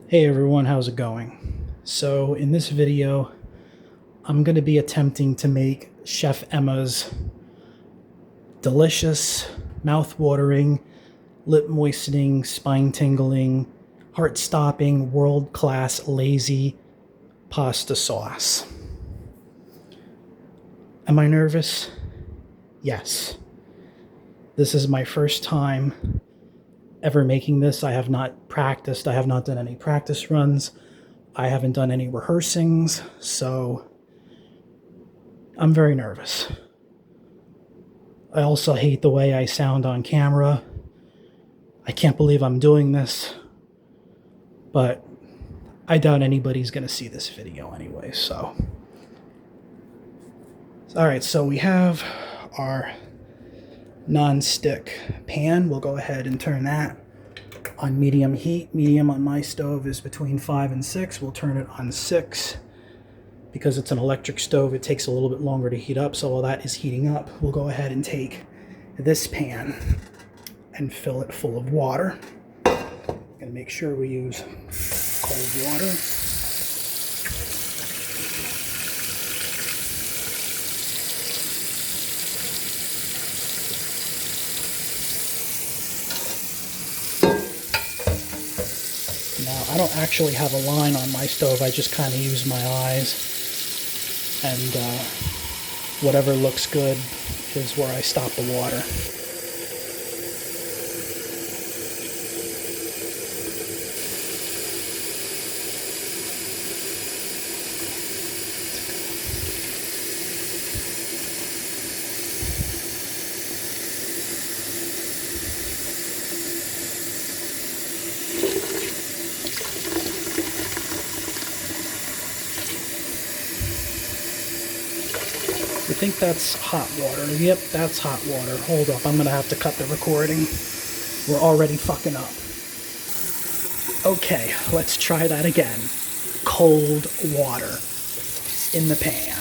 Hey everyone, how's it going? So in this video, I'm going to be attempting to make Chef Emma's delicious, mouth-watering, lip-moistening, spine-tingling, heart-stopping, world-class lazy pasta sauce. Am I nervous? Yes. This is my first time ever making this. I have not practiced. I have not done any practice runs. I haven't done any rehearsings, so I'm very nervous. I also hate the way I sound on camera. I can't believe I'm doing this, but I doubt anybody's going to see this video anyway, so. Alright, so we have our non-stick pan. We'll go ahead and turn that on medium heat. Medium on my stove is between 5 and 6. We'll turn it on 6. Because it's an electric stove, it takes a little bit longer to heat up. So while that is heating up, we'll go ahead and take this pan and fill it full of water. Gonna make sure we use cold water. Now, I don't actually have a line on my stove. I just kind of use my eyes. And whatever looks good is where I stop the water. I think that's hot water. Yep, that's hot water. Hold up, I'm gonna have to cut the recording. We're already fucking up. Okay, let's try that again. Cold water in the pan.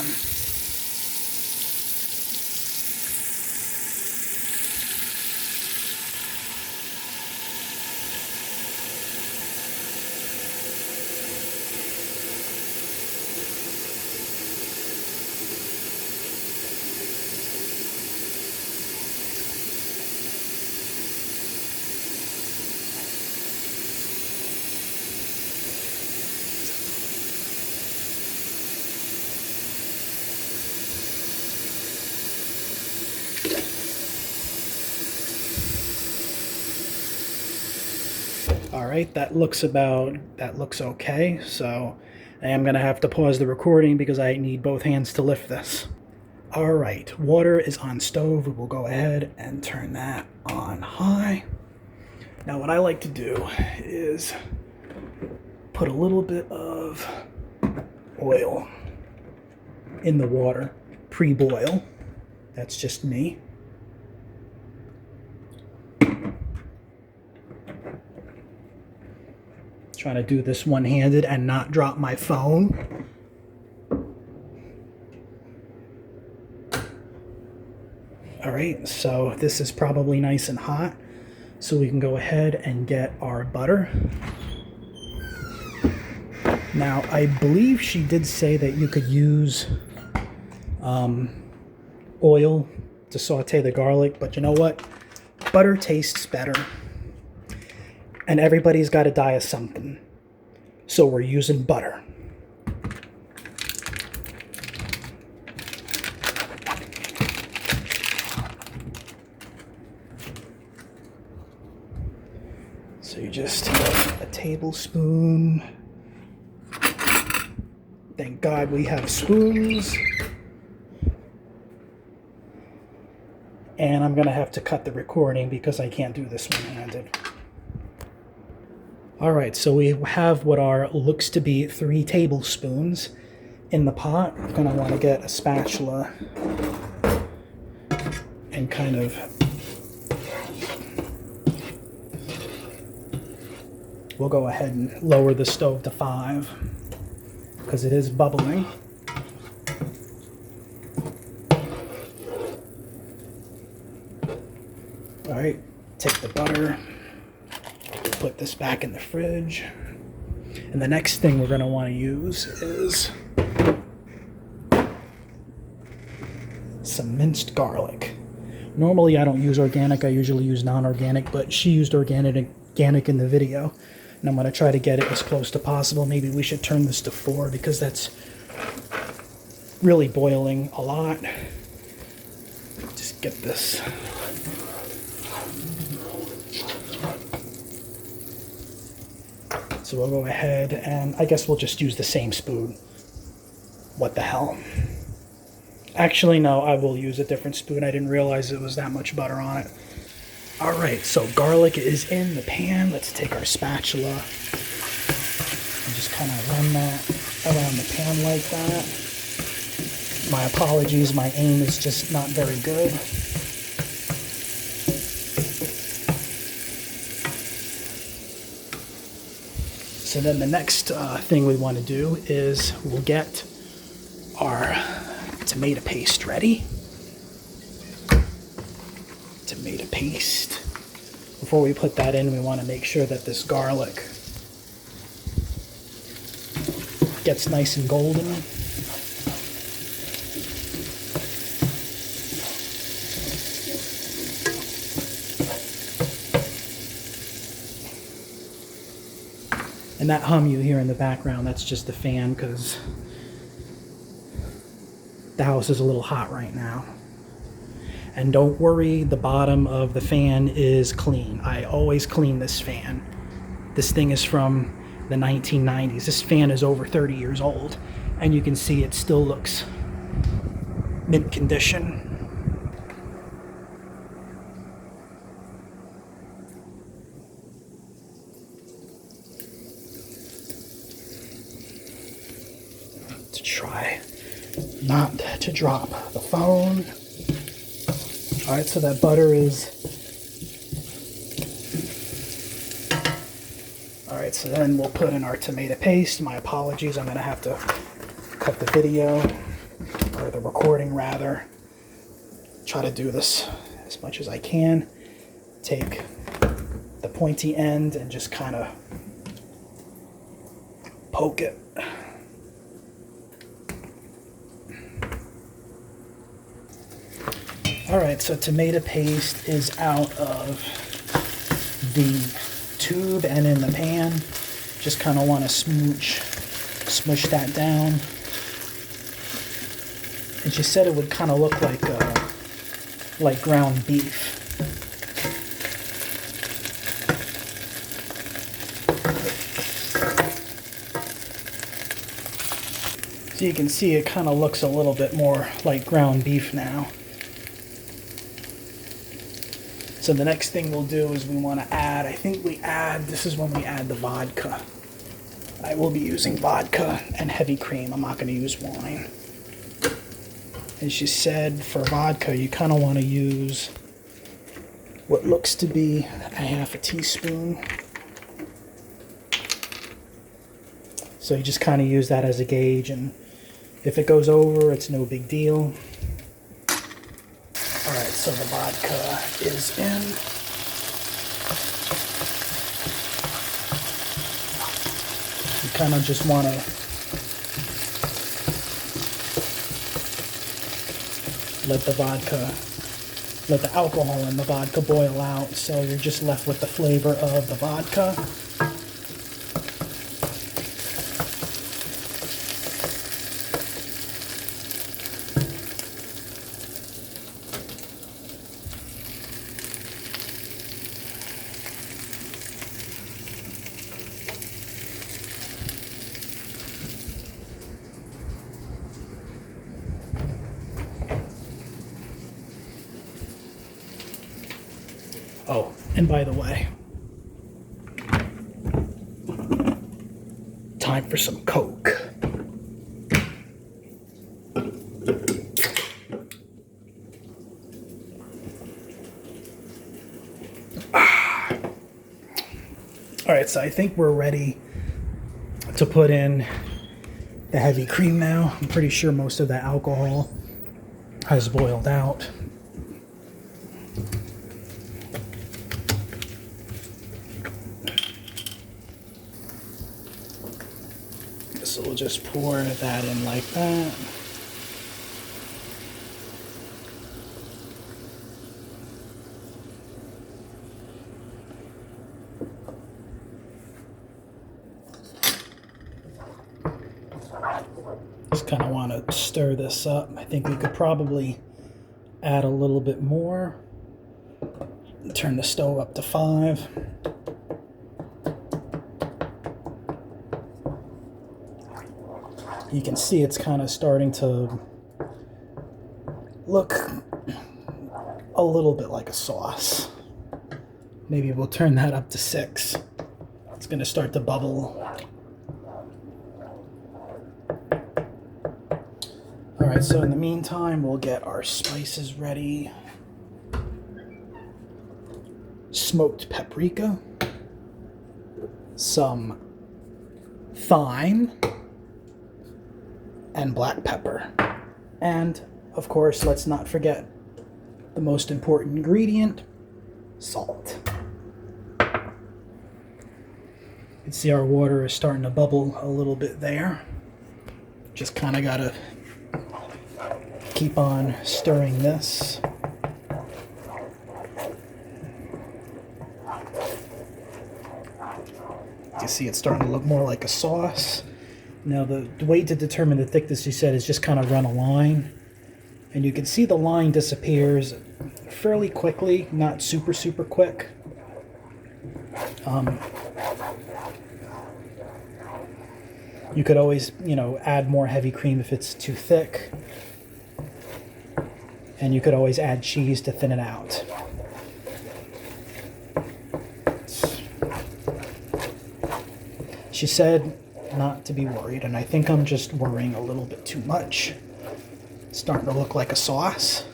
Alright, that looks okay, so I am going to have to pause the recording because I need both hands to lift this. Alright, water is on stove. We will go ahead and turn that on high. Now what I like to do is put a little bit of oil in the water, pre-boil. That's just me. Trying to do this one-handed and not drop my phone. All right, so this is probably nice and hot, so we can go ahead and get our butter. Now, I believe she did say that you could use oil to saute the garlic, but you know what? Butter tastes better. And everybody's got to die of something. So we're using butter. So you just take a tablespoon. Thank God we have spoons. And I'm going to have to cut the recording because I can't do this one-handed. Alright, so we have what looks to be 3 tablespoons in the pot. I'm going to want to get a spatula and kind of we'll go ahead and lower the stove to 5 because it is bubbling. Alright, take the butter. Put this back in the fridge. And the next thing we're going to want to use is some minced garlic. Normally I don't use organic, I usually use non-organic, but she used organic in the video. And I'm going to try to get it as close to possible. Maybe we should turn this to 4 because that's really boiling a lot. Just get this. So we'll go ahead and I guess we'll just use the same spoon. What the hell? Actually, no, I will use a different spoon. I didn't realize it was that much butter on it. All right, so garlic is in the pan. Let's take our spatula and just kind of run that around the pan like that. My apologies, my aim is just not very good. So then the next thing we want to do is we'll get our tomato paste ready. Tomato paste. Before we put that in, we want to make sure that this garlic gets nice and golden. And that hum you hear in the background, that's just the fan because the house is a little hot right now. And don't worry, the bottom of the fan is clean. I always clean this fan. This thing is from the 1990s. This fan is over 30 years old. And you can see it still looks mint condition. To try not to drop the phone. All right, so that butter is... All right, so then we'll put in our tomato paste. My apologies, I'm gonna have to cut the video, or the recording rather. Try to do this as much as I can. Take the pointy end and just kind of poke it. Alright, so tomato paste is out of the tube and in the pan. Just kind of want to smush that down. And she said it would kind of look like ground beef. So you can see it kind of looks a little bit more like ground beef now. So the next thing we'll do is we want to add, this is when we add the vodka. I will be using vodka and heavy cream. I'm not going to use wine. As she said, for vodka, you kind of want to use what looks to be a half a teaspoon. So you just kind of use that as a gauge, and if it goes over, it's no big deal. Alright, so the vodka is in. You kind of just want to let the alcohol in the vodka boil out, so you're just left with the flavor of the vodka. Oh, and by the way, time for some Coke. All right, so I think we're ready to put in the heavy cream now. I'm pretty sure most of that alcohol has boiled out. So we'll just pour that in like that. Just kind of want to stir this up. I think we could probably add a little bit more. Turn the stove up to 5. You can see it's kind of starting to look a little bit like a sauce. Maybe we'll turn that up to 6. It's going to start to bubble. Alright, so in the meantime, we'll get our spices ready. Smoked paprika, some thyme, and black pepper. And, of course, let's not forget the most important ingredient, salt. You can see our water is starting to bubble a little bit there. Just kind of gotta keep on stirring this. You see it's starting to look more like a sauce. Now the way to determine the thickness, he said, is just kind of run a line. And you can see the line disappears fairly quickly, not super quick. You could always, add more heavy cream if it's too thick. And you could always add cheese to thin it out. She said not to be worried, and I think I'm just worrying a little bit too much. It's starting to look like a sauce.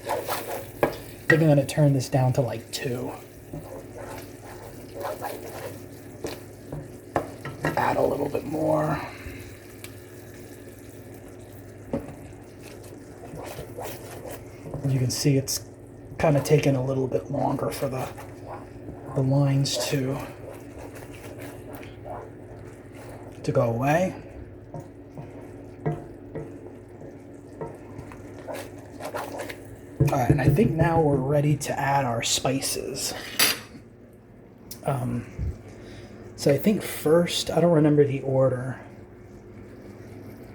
I think I'm going to turn this down to like 2. Add a little bit more. You can see it's kind of taking a little bit longer for the lines to go away. All right, and I think now we're ready to add our spices. So I think first, I don't remember the order.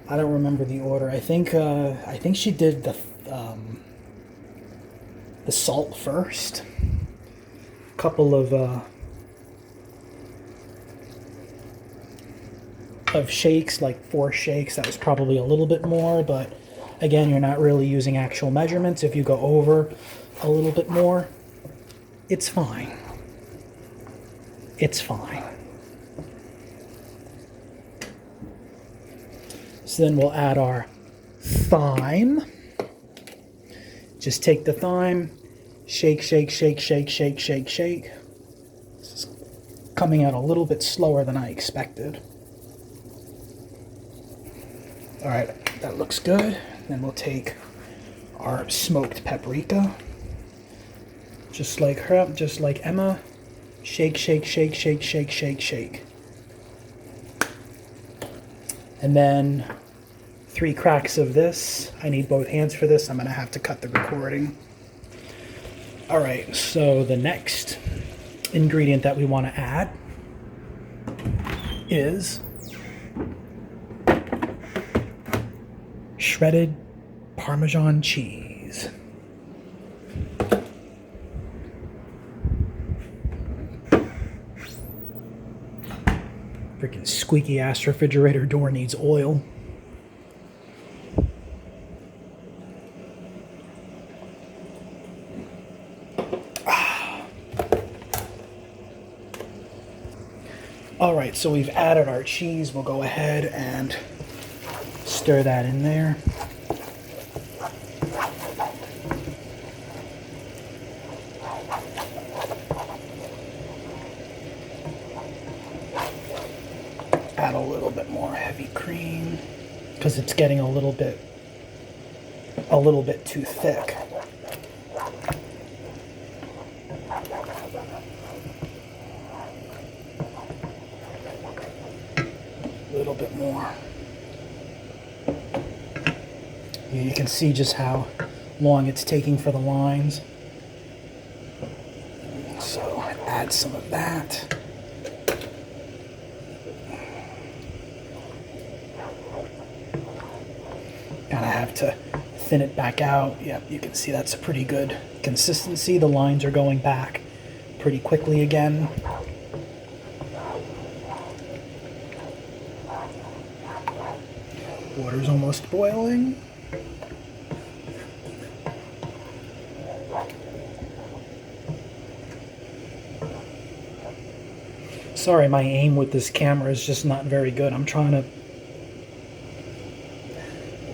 I think she did the salt first. A couple of shakes, like 4 shakes. That was probably a little bit more, but again, you're not really using actual measurements. If you go over a little bit more, it's fine. It's fine. So then we'll add our thyme. Just take the thyme, shake, shake, shake, shake, shake, shake, shake. This is coming out a little bit slower than I expected. All right, that looks good. Then we'll take our smoked paprika. Just like Emma. Shake, shake, shake, shake, shake, shake, shake. And then 3 cracks of this. I need both hands for this. I'm going to have to cut the recording. All right, so the next ingredient that we want to add is shredded Parmesan cheese. Freaking squeaky ass refrigerator door needs oil. All right, so we've added our cheese. We'll go ahead and stir that in there. Add a little bit more heavy cream because it's getting a little bit too thick. little bit more. You can see just how long it's taking for the lines. So add some of that. Kind of have to thin it back out. Yep, you can see that's a pretty good consistency. The lines are going back pretty quickly again. Water's almost boiling. Sorry, my aim with this camera is just not very good. I'm trying to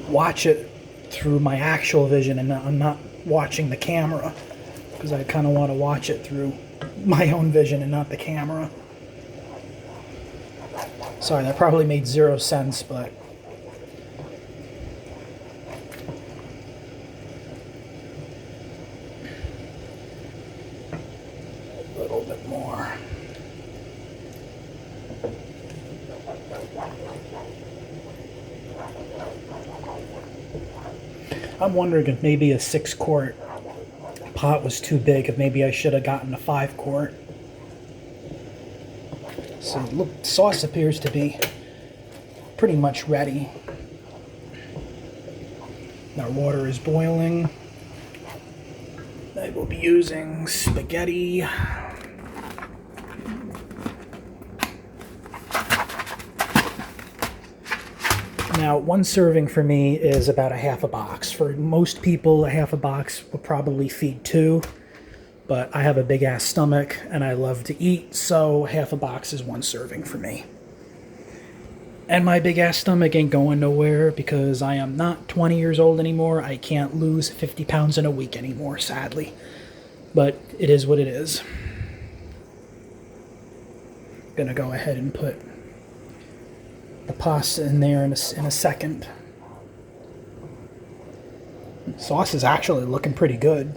watch it through my actual vision, and I'm not watching the camera because I kind of want to watch it through my own vision and not the camera. Sorry, that probably made 0 sense, but a little bit more. I'm wondering if maybe a 6-quart pot was too big, if maybe I should have gotten a 5-quart. So look, sauce appears to be pretty much ready. Our water is boiling. I will be using spaghetti. Now, 1 serving for me is about a half a box. For most people, a half a box will probably feed 2, but I have a big ass stomach and I love to eat, so half a box is 1 serving for me. And my big ass stomach ain't going nowhere because I am not 20 years old anymore. I can't lose 50 pounds in a week anymore, sadly. But it is what it is. Gonna go ahead and put the pasta in there in a second. Sauce is actually looking pretty good.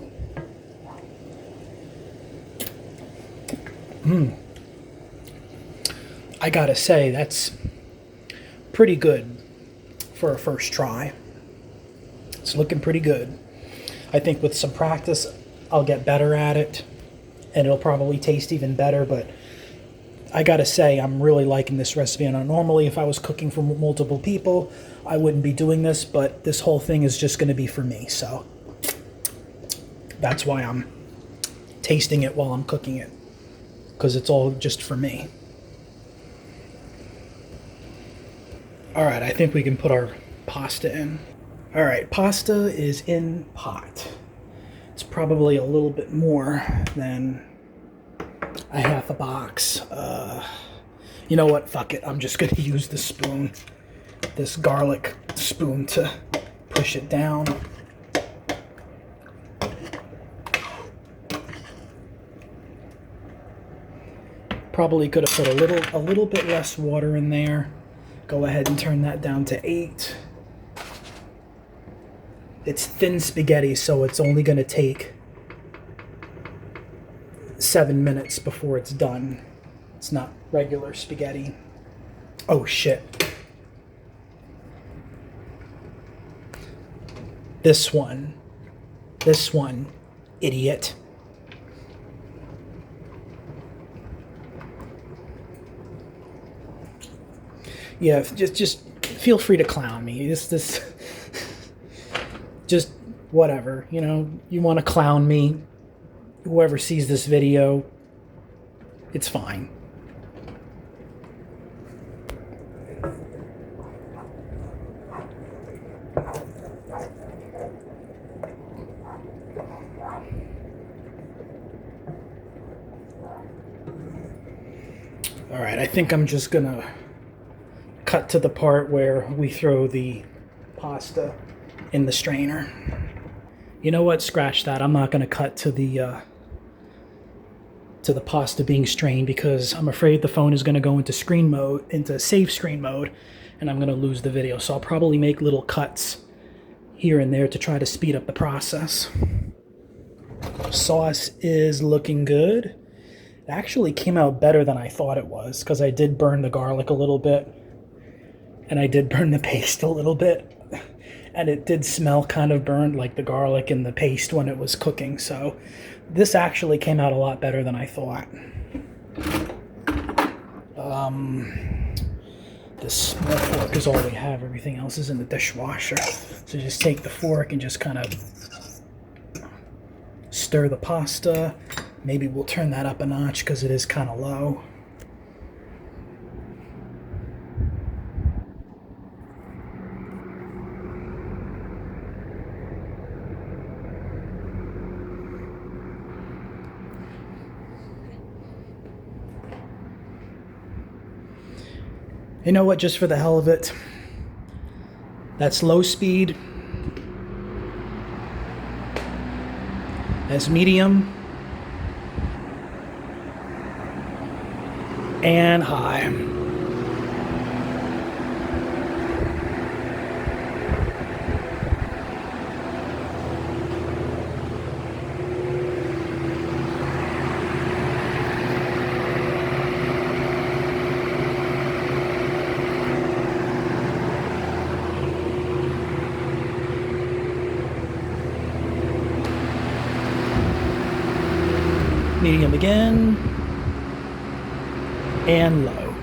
I gotta say, that's pretty good for a first try. It's looking pretty good. I think with some practice, I'll get better at it, and it'll probably taste even better, but I gotta say, I'm really liking this recipe. And normally, if I was cooking for multiple people, I wouldn't be doing this, but this whole thing is just gonna be for me, so that's why I'm tasting it while I'm cooking it, because it's all just for me. All right, I think we can put our pasta in. All right, pasta is in pot. It's probably a little bit more than a half a box. You know what? Fuck it. I'm just going to use the spoon, this garlic spoon, to push it down. Probably could have put a little bit less water in there. Go ahead and turn that down to 8. It's thin spaghetti, so it's only going to take 7 minutes before it's done. It's not regular spaghetti. Oh shit. This one, idiot. Yeah, just feel free to clown me. This just whatever, you know, you want to clown me. Whoever sees this video, it's fine. All right, I think I'm just gonna cut to the part where we throw the pasta in the strainer. You know what? Scratch that. I'm not gonna cut to the pasta being strained because I'm afraid the phone is gonna go into screen mode, into save screen mode, and I'm gonna lose the video. So I'll probably make little cuts here and there to try to speed up the process. Sauce is looking good. It actually came out better than I thought it was because I did burn the garlic a little bit. And I did burn the paste a little bit. And it did smell kind of burned, like the garlic and the paste when it was cooking. So this actually came out a lot better than I thought. This small fork is all we have. Everything else is in the dishwasher. So just take the fork and just kind of stir the pasta. Maybe we'll turn that up a notch because it is kind of low. You know what, just for the hell of it, that's low speed, that's medium, and high. Medium again, and low.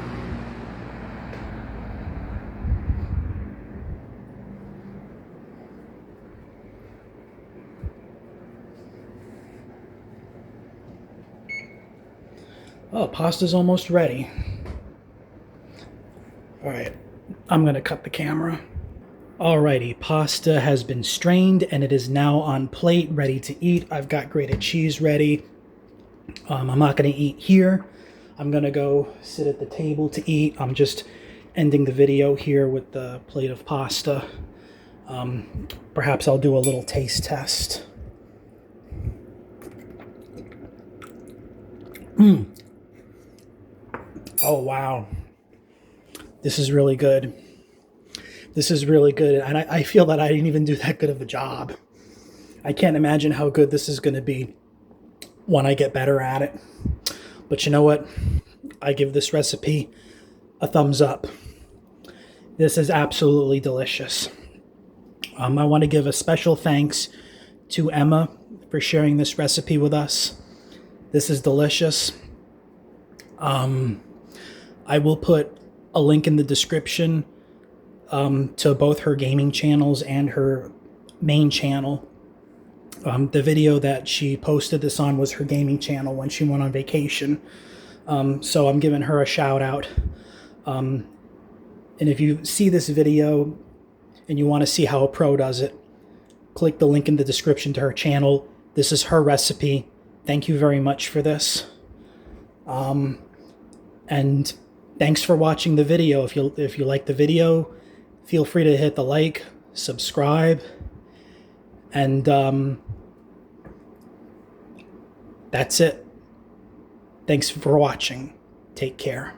Oh, pasta's almost ready. All right, I'm gonna cut the camera. Alrighty, pasta has been strained and it is now on plate, ready to eat. I've got grated cheese ready. I'm not going to eat here. I'm going to go sit at the table to eat. I'm just ending the video here with the plate of pasta. Perhaps I'll do a little taste test. Oh, wow. This is really good. This is really good. And I feel that I didn't even do that good of a job. I can't imagine how good this is going to be when I get better at it. But you know what? I give this recipe a thumbs up. This is absolutely delicious. I want to give a special thanks to Emma for sharing this recipe with us. This is delicious. I will put a link in the description to both her gaming channels and her main channel. The video that she posted this on was her gaming channel when she went on vacation. So I'm giving her a shout out. And if you see this video and you want to see how a pro does it, click the link in the description to her channel. This is her recipe. Thank you very much for this. And thanks for watching the video. If you like the video, feel free to hit the like, subscribe, and that's it. Thanks for watching. Take care.